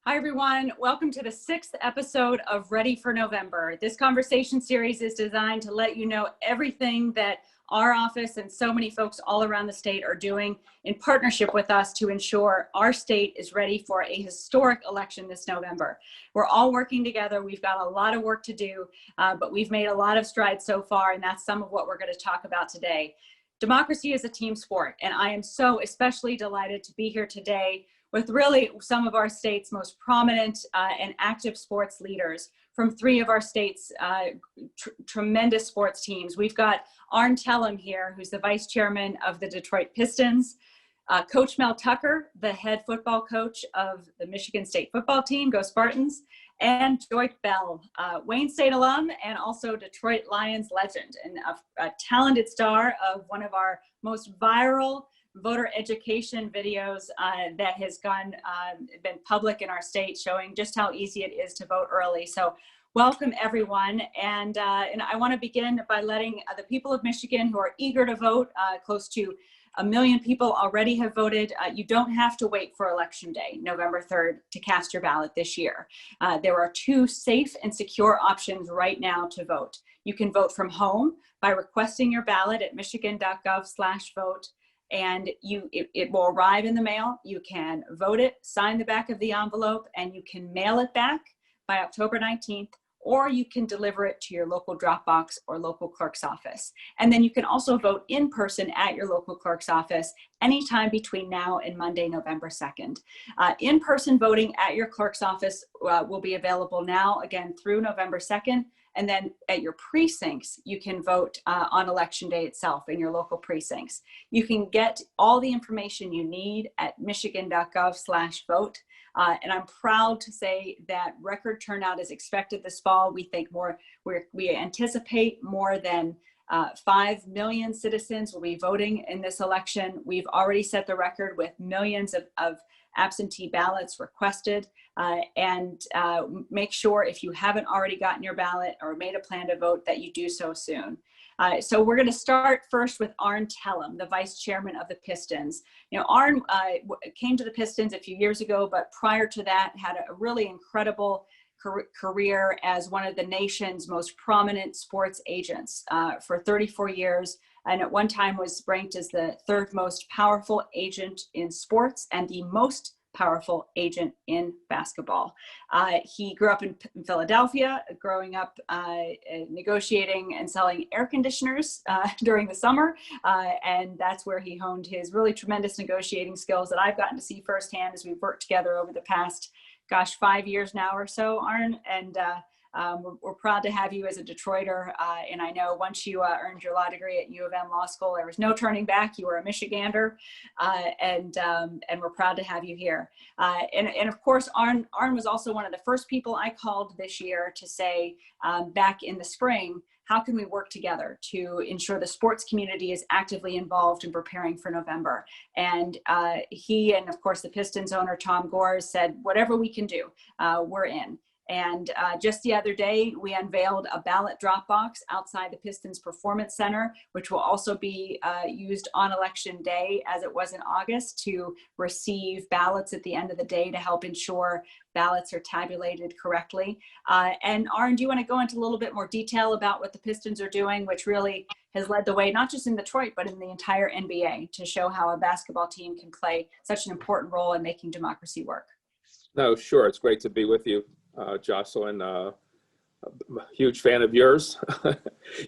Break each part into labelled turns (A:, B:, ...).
A: Hi, everyone. Welcome to the 6th episode of Ready for November. This conversation series is designed to let you know everything that our office and so many folks all around the state are doing in partnership with us to ensure our state is ready for a historic election this November. We're all working together. We've got a lot of work to do, but we've made a lot of strides so far, and that's some of what we're going to talk about today. Democracy is a team sport, and I am so especially delighted to be here today with really some of our state's most prominent and active sports leaders from three of our state's tremendous sports teams. We've got Arn Tellum here, who's the vice chairman of the Detroit Pistons, Coach Mel Tucker, the head football coach of the Michigan State football team, go Spartans, and Joy Bell, Wayne State alum and also Detroit Lions legend, and a talented star of one of our most viral voter education videos that has been public in our state, showing just how easy it is to vote early. So welcome, everyone. And I want to begin by letting the people of Michigan who are eager to vote, close to 1 million people already have voted. You don't have to wait for Election Day, November 3rd, to cast your ballot this year. There are two safe and secure options right now to vote. You can vote from home by requesting your ballot at michigan.gov/vote. And it will arrive in the mail. You can vote it, sign the back of the envelope, and you can mail it back by October 19th, or you can deliver it to your local drop box or local clerk's office. And then you can also vote in person at your local clerk's office anytime between now and Monday, November 2nd. In-person voting at your clerk's office will be available now, again, through November 2nd. And then at your precincts, you can vote on Election Day itself in your local precincts. You can get all the information you need at michigan.gov/vote. And I'm proud to say that record turnout is expected this fall. We think we anticipate more than 5 million citizens will be voting in this election. We've already set the record with millions of absentee ballots requested, and make sure if you haven't already gotten your ballot or made a plan to vote that you do so soon. So we're going to start first with Arn Tellum, the vice chairman of the Pistons. You know, Arn came to the Pistons a few years ago, but prior to that had a really incredible career as one of the nation's most prominent sports agents for 34 years. And at one time was ranked as the third most powerful agent in sports and the most powerful agent in basketball. He grew up in Philadelphia, growing up negotiating and selling air conditioners during the summer. And that's where he honed his really tremendous negotiating skills that I've gotten to see firsthand as we've worked together over the past, 5 years now or so, Arn. And we're proud to have you as a Detroiter. And I know once you earned your law degree at U of M Law School, there was no turning back. You were a Michigander, and we're proud to have you here. And of course, Arn was also one of the first people I called this year to say, back in the spring, how can we work together to ensure the sports community is actively involved in preparing for November? And he and, of course, the Pistons owner, Tom Gores, said, whatever we can do, we're in. And just the other day, we unveiled a ballot drop box outside the Pistons Performance Center, which will also be used on Election Day, as it was in August, to receive ballots at the end of the day to help ensure ballots are tabulated correctly. And Arn, do you want to go into a little bit more detail about what the Pistons are doing, which really has led the way, not just in Detroit, but in the entire NBA, to show how a basketball team can play such an important role in making democracy work?
B: No, sure. It's great to be with you, Jocelyn. I'm a huge fan of yours.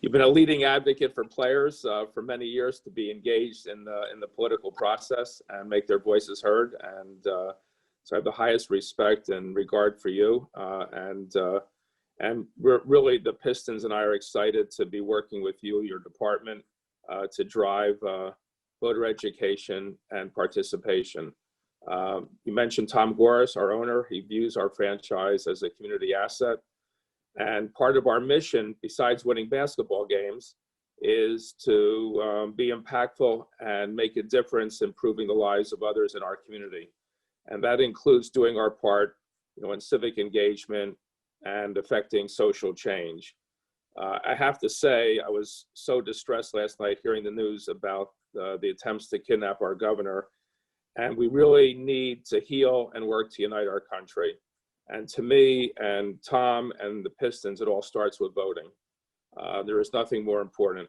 B: You've been a leading advocate for players for many years to be engaged in the political process and make their voices heard. And so I have the highest respect and regard for you. And we're really, the Pistons and I are excited to be working with you, your department, to drive voter education and participation. You mentioned Tom Gores, our owner. He views our franchise as a community asset. And part of our mission, besides winning basketball games, is to be impactful and make a difference, improving the lives of others in our community. And that includes doing our part, in civic engagement and affecting social change. I have to say, I was so distressed last night hearing the news about the attempts to kidnap our governor. And we really need to heal and work to unite our country. And to me and Tom and the Pistons, it all starts with voting. There is nothing more important.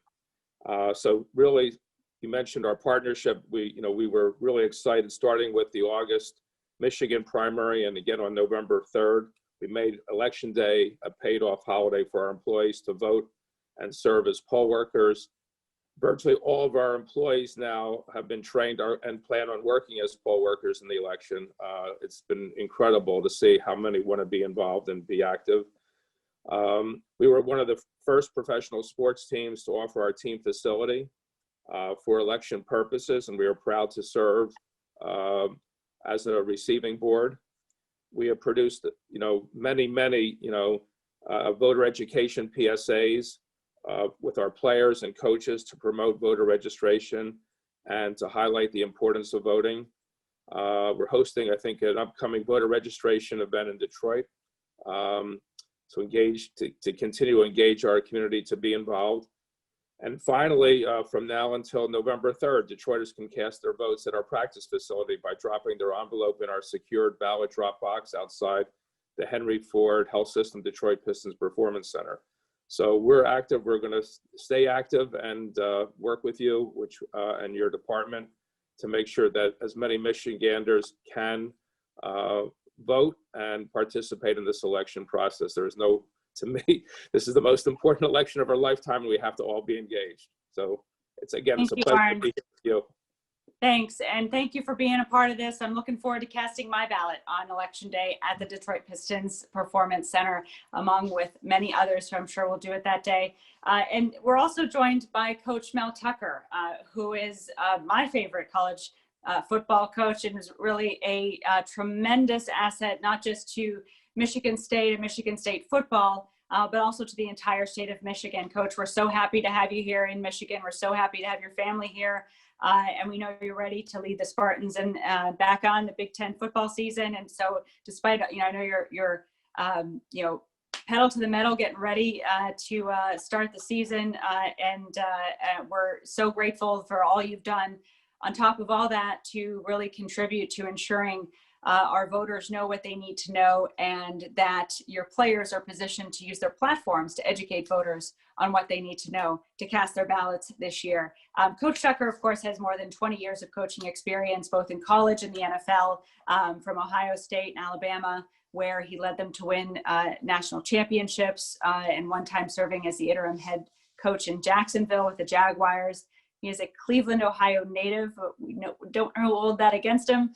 B: So really, you mentioned our partnership. We were really excited starting with the August Michigan primary, and again on November 3rd, we made Election Day a paid-off holiday for our employees to vote and serve as poll workers. Virtually all of our employees now have been trained and plan on working as poll workers in the election. It's been incredible to see how many want to be involved and be active. We were one of the first professional sports teams to offer our team facility for election purposes, and we are proud to serve as a receiving board. We have produced, many, voter education PSAs with our players and coaches to promote voter registration and to highlight the importance of voting. We're hosting, I think, an upcoming voter registration event in Detroit to continue to engage our community to be involved. And finally, from now until November 3rd, Detroiters can cast their votes at our practice facility by dropping their envelope in our secured ballot drop box outside the Henry Ford Health System Detroit Pistons Performance Center. So we're active. We're going to stay active and work with you, and your department, to make sure that as many Michiganders can vote and participate in this election process. To me, this is the most important election of our lifetime, and we have to all be engaged. So it's a pleasure to be here with you.
A: Thanks, and thank you for being a part of this. I'm looking forward to casting my ballot on Election Day at the Detroit Pistons Performance Center, along with many others who I'm sure will do it that day. And we're also joined by Coach Mel Tucker, who is my favorite college football coach, and is really a tremendous asset, not just to Michigan State and Michigan State football, but also to the entire state of Michigan. Coach, we're so happy to have you here in Michigan. We're so happy to have your family here. And we know you're ready to lead the Spartans and back on the Big Ten football season. And so despite, I know you're pedal to the metal, getting ready to start the season. And we're so grateful for all you've done on top of all that to really contribute to ensuring our voters know what they need to know, and that your players are positioned to use their platforms to educate voters on what they need to know to cast their ballots this year. Coach Tucker, of course, has more than 20 years of coaching experience, both in college and the NFL, from Ohio State and Alabama, where he led them to win national championships, and one time serving as the interim head coach in Jacksonville with the Jaguars. He is a Cleveland, Ohio native. We don't hold that against him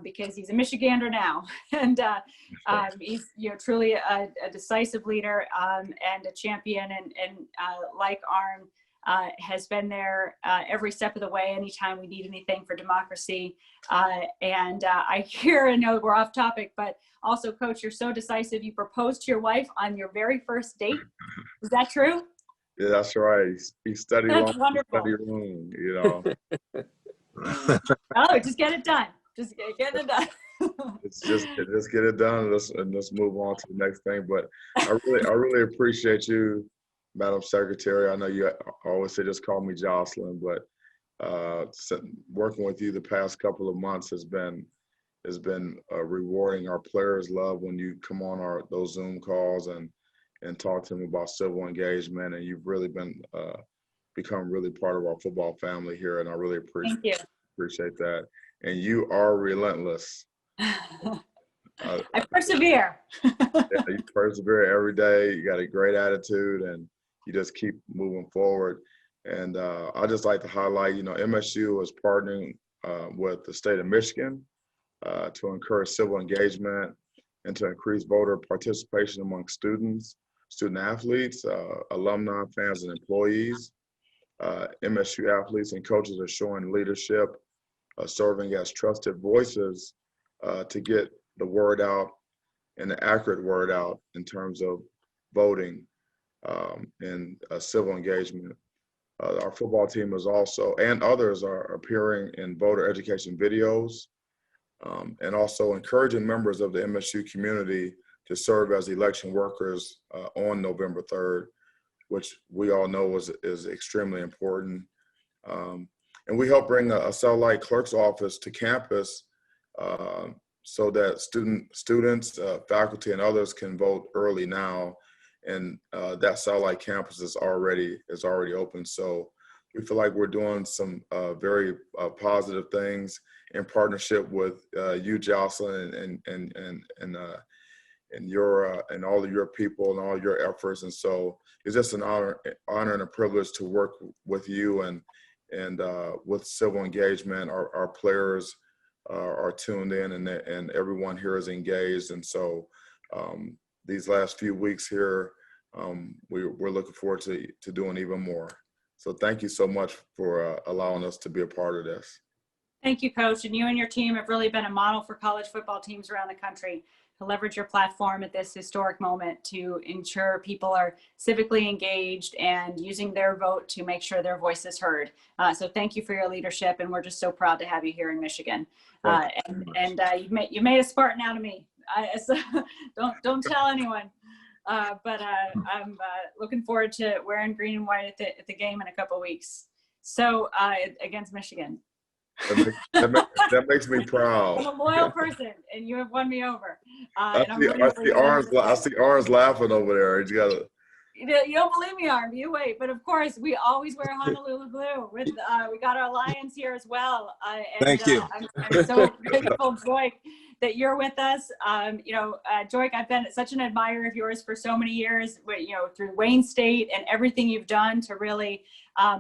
A: because he's a Michigander now. And he's truly a decisive leader and a champion. And like Arn, has been there every step of the way anytime we need anything for democracy. And I know we're off topic, but also, Coach, you're so decisive. You proposed to your wife on your very first date. Is that true?
C: Yeah, that's right. He studied
A: That's
C: long,
A: wonderful.
C: studied long,
A: Oh, just get it done. Just get it done.
C: It's just get it done, and let's move on to the next thing. But I really appreciate you, Madam Secretary. I know you always say just call me Jocelyn, but working with you the past couple of months has been rewarding. Our players love when you come on those Zoom calls and talk to them about civil engagement, and you've really become really part of our football family here, and I really appreciate that. And you are relentless.
A: I persevere.
C: Yeah, you persevere every day. You got a great attitude, and you just keep moving forward. And I just like to highlight, MSU is partnering with the state of Michigan to encourage civil engagement and to increase voter participation among student athletes, alumni, fans, and employees. MSU athletes and coaches are showing leadership, serving as trusted voices to get the word out and the accurate word out in terms of voting and civil engagement. Our football team is also, and others are appearing in voter education videos and also encouraging members of the MSU community to serve as election workers on November 3rd, which we all know is extremely important. And we help bring a satellite clerk's office to campus so that students, faculty, and others can vote early now. And that Satellite Campus is already open. So we feel like we're doing some very positive things in partnership with you, Jocelyn, and your and all of your people and all your efforts. And so it's just an honor and a privilege to work with you and with civil engagement. Our players are tuned in, and everyone here is engaged. And so these last few weeks here, we're looking forward to doing even more. So thank you so much for allowing us to be a part of this.
A: Thank you, Coach. And you and your team have really been a model for college football teams around the country to leverage your platform at this historic moment to ensure people are civically engaged and using their vote to make sure their voice is heard. So thank you for your leadership, and we're just so proud to have you here in Michigan. You made a Spartan out of me. So don't tell anyone. But I'm looking forward to wearing green and white at the game in a couple of weeks. So against Michigan.
C: That makes me proud.
A: I'm a loyal person, and you have won me over.
C: I see Arn's laughing over there. He's got a.
A: You don't believe me, Arn. You wait. But of course, we always wear Honolulu blue. With we got our Lions here as well.
D: Thank you.
A: I'm so grateful, Joik, that you're with us. Joik, I've been such an admirer of yours for so many years. Through Wayne State and everything you've done to really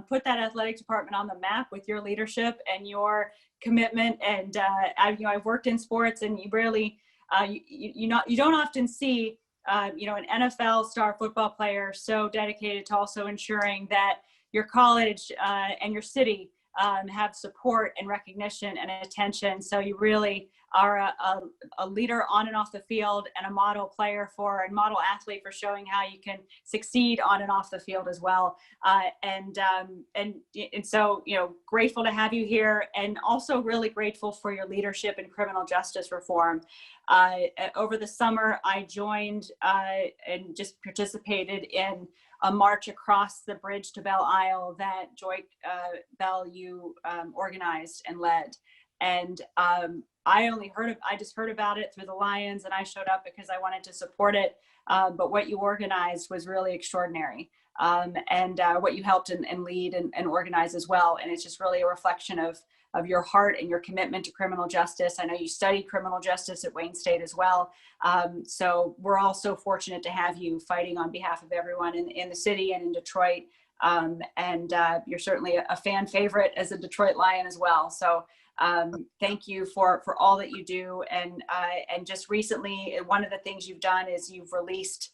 A: put that athletic department on the map with your leadership and your commitment. And I've worked in sports, and you really you don't often see an NFL star football player so dedicated to also ensuring that your college and your city have support and recognition and attention. So you really are a leader on and off the field, and a model player and model athlete for showing how you can succeed on and off the field as well. And so, grateful to have you here, and also really grateful for your leadership in criminal justice reform. Over the summer, I joined and just participated in a march across the bridge to Belle Isle that Joik Bell, you organized and led. And I just heard about it through the Lions, and I showed up because I wanted to support it. But what you organized was really extraordinary. And what you helped and lead and organize as well. And it's just really a reflection of your heart and your commitment to criminal justice. I know you studied criminal justice at Wayne State as well. So we're all so fortunate to have you fighting on behalf of everyone in the city and in Detroit. And you're certainly a fan favorite as a Detroit Lion as well. So thank you for all that you do. And just recently, one of the things you've done is you've released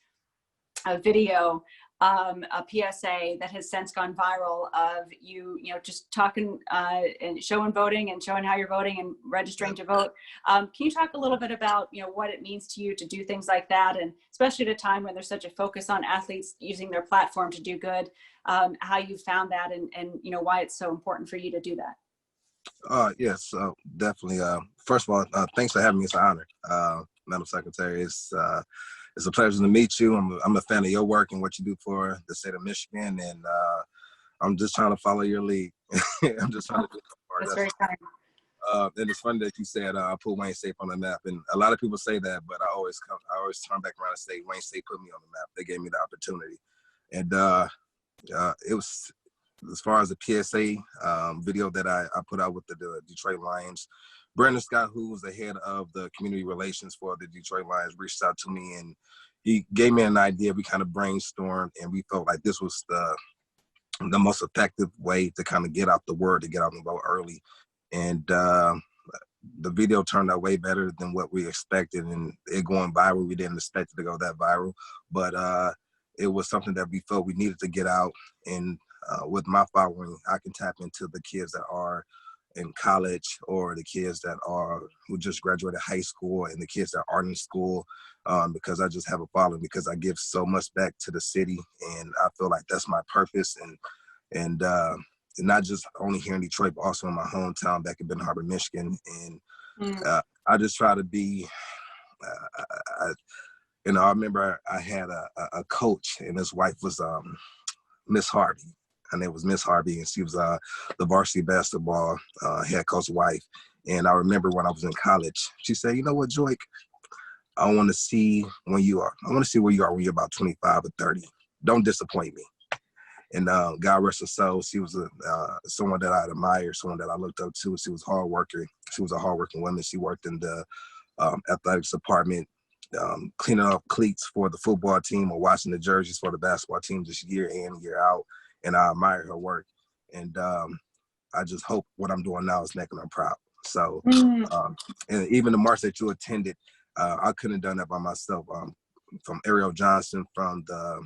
A: a video, a PSA that has since gone viral of you just talking and showing voting and showing how you're voting and registering to vote. Can you talk a little bit about what it means to you to do things like that, and especially at a time when there's such a focus on athletes using their platform to do good, how you found that and why it's so important for you to do that?
D: Yes, definitely. First of all, thanks for having me. It's an honor, Madam Secretary. It's a pleasure to meet you. I'm a fan of your work and what you do for the state of Michigan, and I'm just trying to follow your lead. I'm just trying to do my part.
A: That's very kind.
D: And it's funny that you said I put Wayne State on the map, and a lot of people say that, but I always turn back around and say Wayne State put me on the map. They gave me the opportunity, and it was. As far as the PSA video that I put out with the Detroit Lions, Brandon Scott, who was the head of the community relations for the Detroit Lions, reached out to me, and he gave me an idea. We kind of brainstormed, and we felt like this was the most effective way to kind of get out the word, to get out and vote early. And the video turned out way better than what we expected, and it going viral. We didn't expect it to go that viral, but it was something that we felt we needed to get out. And with my following, I can tap into the kids that are in college, or the kids who just graduated high school, and the kids that aren't in school, because I just have a following, because I give so much back to the city, and I feel like that's my purpose. And not just only here in Detroit, but also in my hometown back in Benton Harbor, Michigan. And I just try to be, I remember I had a coach, and his wife was Miss Harvey. Her name was Miss Harvey, and she was the varsity basketball head coach's wife. And I remember when I was in college, she said, you know what, Joy, I want to see when you are. I want to see where you are when you're about 25 or 30. Don't disappoint me. And God rest her soul, she was someone that I admired, someone that I looked up to. She was hardworking. She was a hardworking woman. She worked in the athletics department, cleaning up cleats for the football team or washing the jerseys for the basketball team just year in, year out. And I admire her work. And I just hope what I'm doing now is making her proud. So, and even the march that you attended, I couldn't have done that by myself. From Ariel Johnson, from the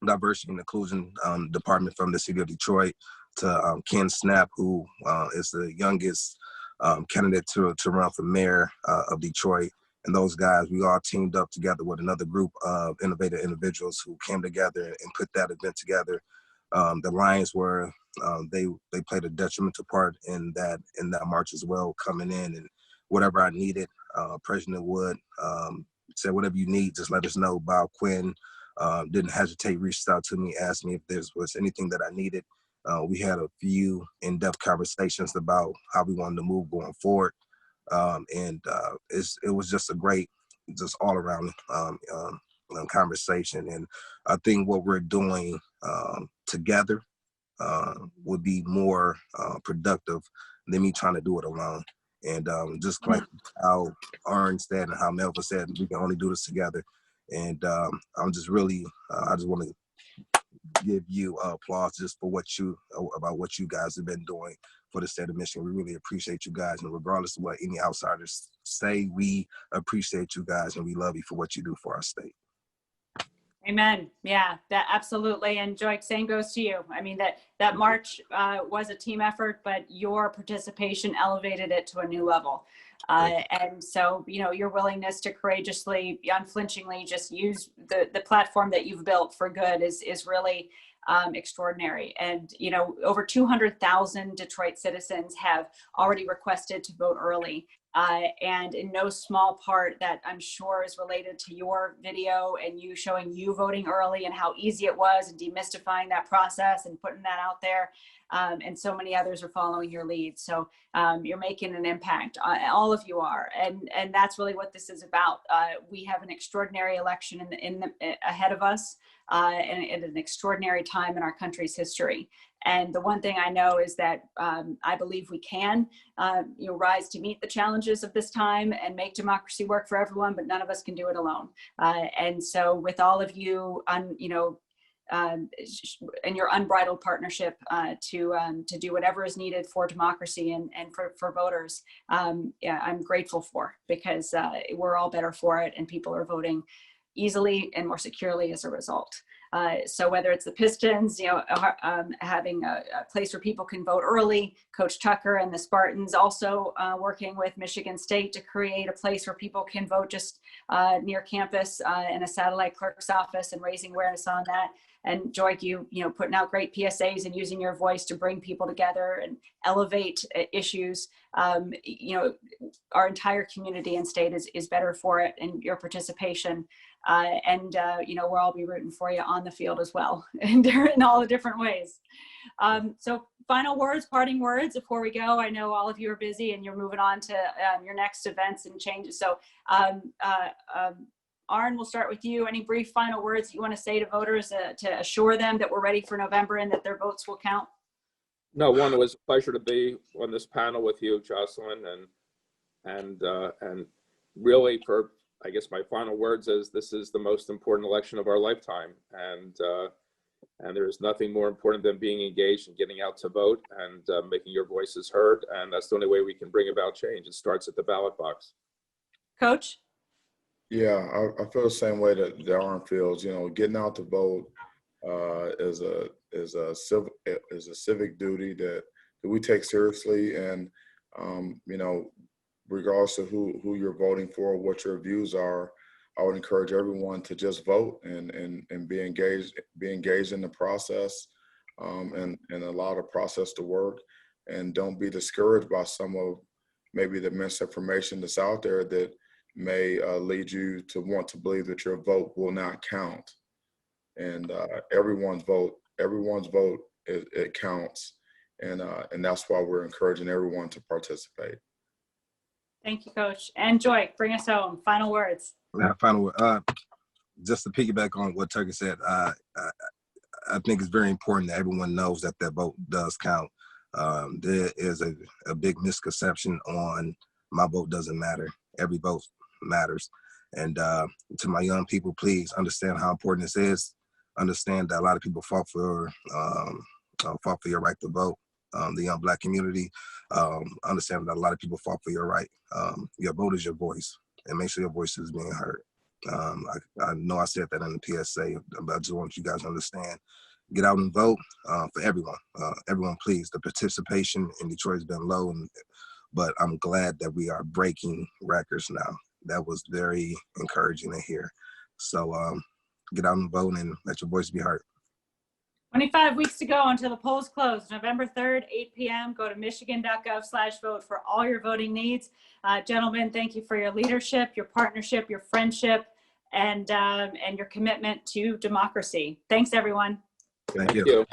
D: Diversity and Inclusion Department from the city of Detroit, to Ken Snap, who is the youngest candidate to run for mayor of Detroit. And those guys, we all teamed up together with another group of innovative individuals who came together and put that event together. The Lions were, they played a detrimental part in that march as well, coming in, and whatever I needed, President Wood said, whatever you need, just let us know. Bob Quinn didn't hesitate, reached out to me, asked me if there was anything that I needed. We had a few in-depth conversations about how we wanted to move going forward. And it was just a great, just all around conversation. And I think what we're doing together would be more productive than me trying to do it alone. And just like how Arn said and how Melvin said, we can only do this together. And I'm just really, I just want to give you applause just for about what you guys have been doing for the state of Michigan. We really appreciate you guys. And regardless of what any outsiders say, we appreciate you guys and we love you for what you do for our state.
A: Amen. Yeah, that absolutely. And Joy, same goes to you. I mean, that march was a team effort, but your participation elevated it to a new level. And so, you know, your willingness to courageously, unflinchingly just use the platform that you've built for good is really extraordinary. And, you know, over 200,000 Detroit citizens have already requested to vote early. And in no small part that I'm sure is related to your video and you showing you voting early and how easy it was and demystifying that process and putting that out there. And so many others are following your lead. So you're making an impact. All of you are. And that's really what this is about. We have an extraordinary election ahead of us and at an extraordinary time in our country's history. And the one thing I know is that I believe we can rise to meet the challenges of this time and make democracy work for everyone, but none of us can do it alone. And so with all of you, and your unbridled partnership to do whatever is needed for democracy and for voters, I'm grateful for, because we're all better for it and people are voting easily and more securely as a result. So whether it's the Pistons, having a place where people can vote early, Coach Tucker and the Spartans also working with Michigan State to create a place where people can vote just near campus in a satellite clerk's office and raising awareness on that. And Joy, you putting out great PSAs and using your voice to bring people together and elevate issues. Our entire community and state is better for it, and your participation. We'll all be rooting for you on the field as well, and in all the different ways. So final words, parting words before we go. I know all of you are busy and you're moving on to your next events and changes. So Arn, we'll start with you. Any brief final words you want to say to voters to assure them that we're ready for November and that their votes will count?
B: No, one, it was a pleasure to be on this panel with you, Jocelyn, and really, for I guess my final words is this is the most important election of our lifetime, and there is nothing more important than being engaged and getting out to vote and making your voices heard, and that's the only way we can bring about change. It starts at the ballot box. Coach?
C: Yeah, I feel the same way that Arn feels. Getting out to vote is a civic duty that we take seriously, and regardless of who you're voting for, what your views are, I would encourage everyone to just vote and be engaged in the process, and allow the process to work, and don't be discouraged by some of maybe the misinformation that's out there that may lead you to want to believe that your vote will not count. And everyone's vote it counts, and that's why we're encouraging everyone to participate.
A: Thank you, Coach. And Joy, bring us home. Final words.
D: Final word. Just to piggyback on what Tucker said, I think it's very important that everyone knows that their vote does count. There is a big misconception on my vote doesn't matter. Every vote matters. And to my young people, please understand how important this is. Understand that a lot of people fought for your right to vote. The young Black community, understand that a lot of people fought for your right. Your vote is your voice, and make sure your voice is being heard. I know I said that in the PSA, but I just want you guys to understand. Get out and vote for everyone. Everyone, please. The participation in Detroit has been low, but I'm glad that we are breaking records now. That was very encouraging to hear. So get out and vote and let your voice be heard.
A: 25 weeks to go until the polls close. November 3rd, 8 p.m. Go to michigan.gov/vote for all your voting needs. Gentlemen, thank you for your leadership, your partnership, your friendship, and your commitment to democracy. Thanks, everyone.
D: Thank you.
B: Thank you.